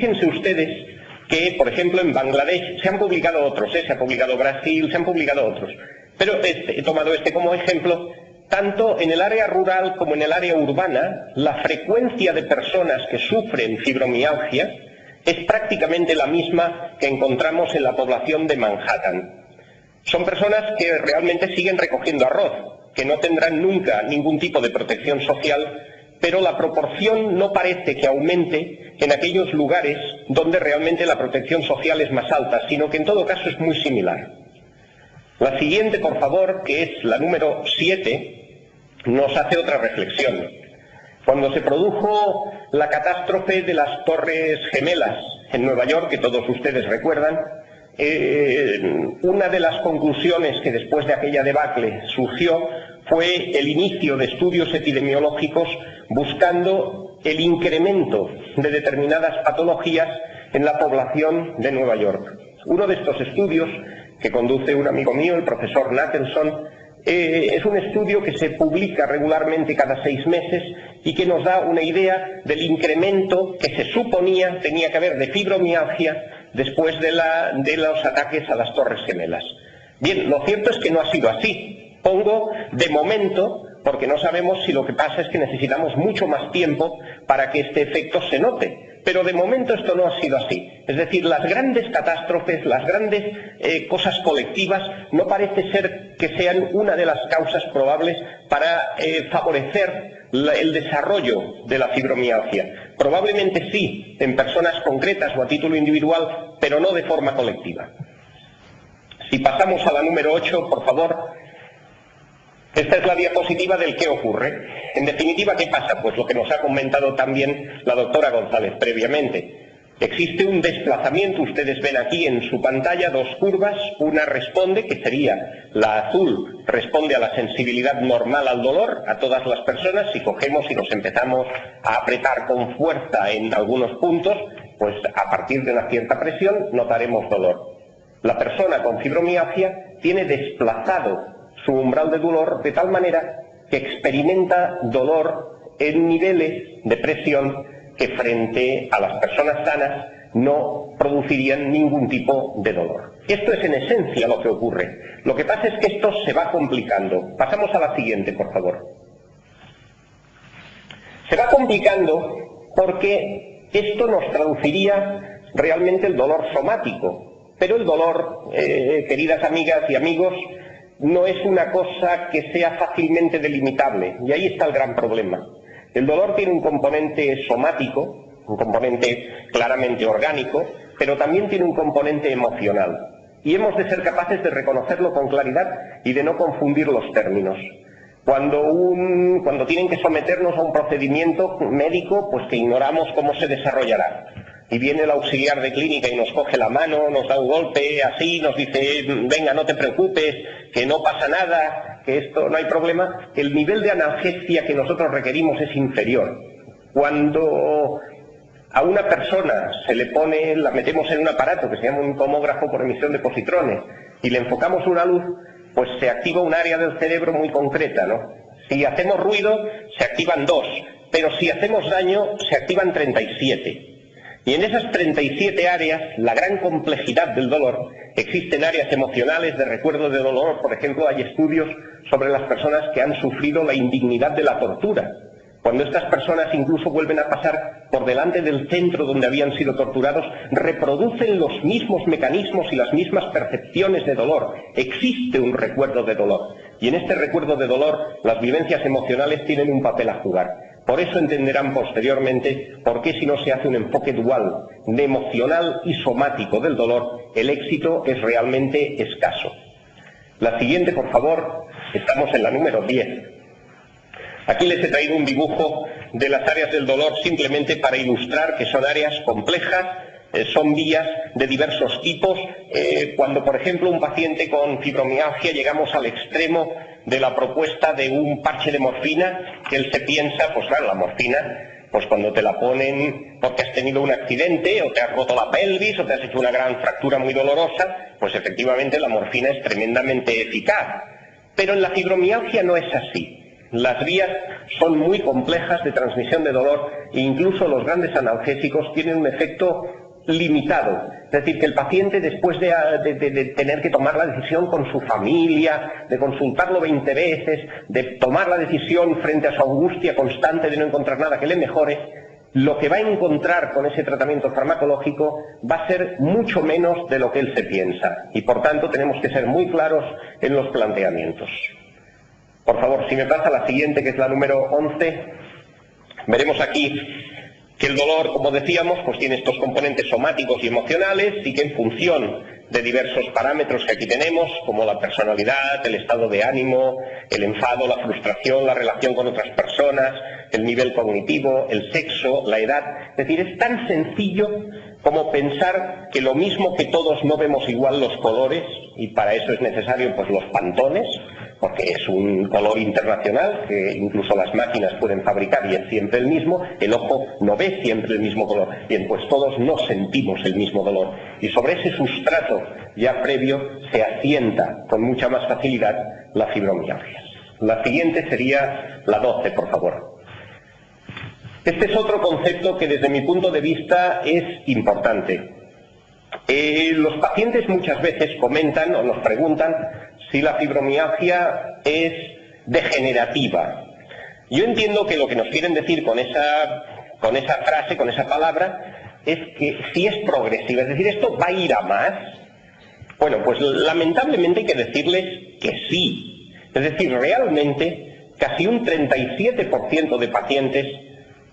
Fíjense ustedes que, por ejemplo, en Bangladesh se han publicado otros, se ha publicado Brasil, se han publicado otros, pero he tomado este como ejemplo. Tanto en el área rural como en el área urbana, la frecuencia de personas que sufren fibromialgia es prácticamente la misma que encontramos en la población de Manhattan. Son personas que realmente siguen recogiendo arroz, que no tendrán nunca ningún tipo de protección social, pero la proporción no parece que aumente en aquellos lugares donde realmente la protección social es más alta, sino que en todo caso es muy similar. La siguiente, por favor, que es la número 7, nos hace otra reflexión. Cuando se produjo la catástrofe de las Torres Gemelas en Nueva York, que todos ustedes recuerdan, una de las conclusiones que después de aquella debacle surgió fue el inicio de estudios epidemiológicos buscando el incremento de determinadas patologías en la población de Nueva York. Uno de estos estudios, que conduce un amigo mío, el profesor Nathanson, es un estudio que se publica regularmente cada 6 meses y que nos da una idea del incremento que se suponía tenía que haber de fibromialgia después de los ataques a las Torres Gemelas. Bien, lo cierto es que no ha sido así. Pongo de momento, porque no sabemos si lo que pasa es que necesitamos mucho más tiempo para que este efecto se note. Pero de momento esto no ha sido así. Es decir, las grandes catástrofes, las grandes cosas colectivas, no parece ser que sean una de las causas probables para favorecer el desarrollo de la fibromialgia. Probablemente sí, en personas concretas o a título individual, pero no de forma colectiva. Si pasamos a la número 8, por favor. Esta es la diapositiva del qué ocurre. En definitiva, ¿qué pasa? Pues lo que nos ha comentado también la doctora González previamente. Existe un desplazamiento, ustedes ven aquí en su pantalla 2 curvas, una responde, que sería la azul, responde a la sensibilidad normal al dolor, a todas las personas. Si cogemos y nos empezamos a apretar con fuerza en algunos puntos, pues a partir de una cierta presión notaremos dolor. La persona con fibromialgia tiene desplazado su umbral de dolor de tal manera que experimenta dolor en niveles de presión que frente a las personas sanas no producirían ningún tipo de dolor. Esto es en esencia lo que ocurre. Lo que pasa es que esto se va complicando. Pasamos a la siguiente, por favor. Se va complicando porque esto nos traduciría realmente el dolor somático. Pero el dolor, queridas amigas y amigos, no es una cosa que sea fácilmente delimitable, y ahí está el gran problema. El dolor tiene un componente somático, un componente claramente orgánico, pero también tiene un componente emocional. Y hemos de ser capaces de reconocerlo con claridad y de no confundir los términos. Cuando tienen que someternos a un procedimiento médico, pues que ignoramos cómo se desarrollará. Y viene el auxiliar de clínica y nos coge la mano, nos da un golpe, así, nos dice, venga, no te preocupes, que no pasa nada, que esto no hay problema. El nivel de analgesia que nosotros requerimos es inferior. Cuando a una persona se le pone, la metemos en un aparato que se llama un tomógrafo por emisión de positrones y le enfocamos una luz, pues se activa un área del cerebro muy concreta, ¿no? Si hacemos ruido, se activan 2, pero si hacemos daño, se activan 37. Y en esas 37 áreas, la gran complejidad del dolor, existen áreas emocionales de recuerdo de dolor. Por ejemplo, hay estudios sobre las personas que han sufrido la indignidad de la tortura. Cuando estas personas incluso vuelven a pasar por delante del centro donde habían sido torturados, reproducen los mismos mecanismos y las mismas percepciones de dolor. Existe un recuerdo de dolor. Y en este recuerdo de dolor, las vivencias emocionales tienen un papel a jugar. Por eso entenderán posteriormente por qué, si no se hace un enfoque dual de emocional y somático del dolor, el éxito es realmente escaso. La siguiente, por favor. Estamos en la número 10. Aquí les he traído un dibujo de las áreas del dolor simplemente para ilustrar que son áreas complejas, son vías de diversos tipos. Cuando, por ejemplo, un paciente con fibromialgia llegamos al extremo de la propuesta de un parche de morfina, que él se piensa, pues claro, la morfina, pues cuando te la ponen porque has tenido un accidente o te has roto la pelvis o te has hecho una gran fractura muy dolorosa, pues efectivamente la morfina es tremendamente eficaz. Pero en la fibromialgia no es así. Las vías son muy complejas de transmisión de dolor e incluso los grandes analgésicos tienen un efecto limitado. Es decir, que el paciente, después de tener que tomar la decisión con su familia, de consultarlo 20 veces, de tomar la decisión frente a su angustia constante de no encontrar nada que le mejore, lo que va a encontrar con ese tratamiento farmacológico va a ser mucho menos de lo que él se piensa. Y por tanto tenemos que ser muy claros en los planteamientos. Por favor, si me pasa la siguiente, que es la número 11, veremos aquí que el dolor, como decíamos, pues tiene estos componentes somáticos y emocionales y que en función de diversos parámetros que aquí tenemos, como la personalidad, el estado de ánimo, el enfado, la frustración, la relación con otras personas, el nivel cognitivo, el sexo, la edad. Es decir, es tan sencillo como pensar que lo mismo que todos no vemos igual los colores, y para eso es necesario pues los pantones, porque es un color internacional que incluso las máquinas pueden fabricar y es siempre el mismo, el ojo no ve siempre el mismo color. Bien, pues todos no sentimos el mismo dolor. Y sobre ese sustrato ya previo se asienta con mucha más facilidad la fibromialgia. La siguiente sería la 12, por favor. Este es otro concepto que desde mi punto de vista es importante. Los pacientes muchas veces comentan o nos preguntan si la fibromialgia es degenerativa. Yo entiendo que lo que nos quieren decir con esa frase, con esa palabra, es que si es progresiva, es decir, esto va a ir a más. Bueno, pues lamentablemente hay que decirles que sí. Es decir, realmente casi un 37% de pacientes,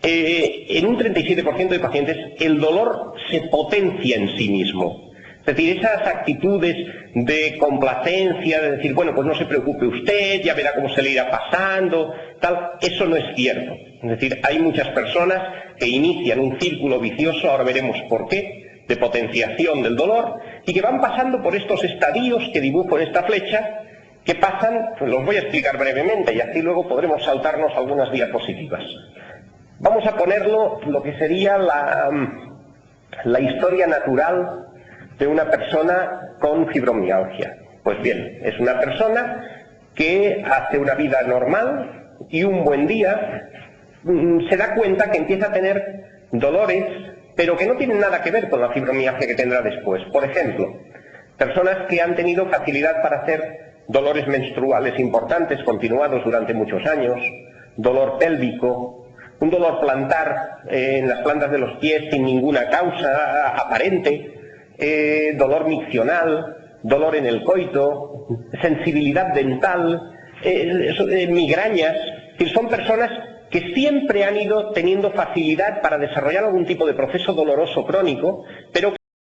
en un 37% de pacientes el dolor se potencia en sí mismo. Es decir, esas actitudes de complacencia, de decir, bueno, pues no se preocupe usted, ya verá cómo se le irá pasando, tal, eso no es cierto. Es decir, hay muchas personas que inician un círculo vicioso, ahora veremos por qué, de potenciación del dolor, y que van pasando por estos estadios que dibujo en esta flecha, que pasan, pues los voy a explicar brevemente, y así luego podremos saltarnos algunas diapositivas. Vamos a ponerlo lo que sería la historia natural de una persona con fibromialgia. Pues bien, es una persona que hace una vida normal y un buen día se da cuenta que empieza a tener dolores, pero que no tienen nada que ver con la fibromialgia que tendrá después. Por ejemplo, personas que han tenido facilidad para hacer dolores menstruales importantes, continuados durante muchos años, dolor pélvico, un dolor plantar en las plantas de los pies sin ninguna causa aparente, dolor miccional, dolor en el coito, sensibilidad dental, migrañas. Es decir, son personas que siempre han ido teniendo facilidad para desarrollar algún tipo de proceso doloroso crónico, pero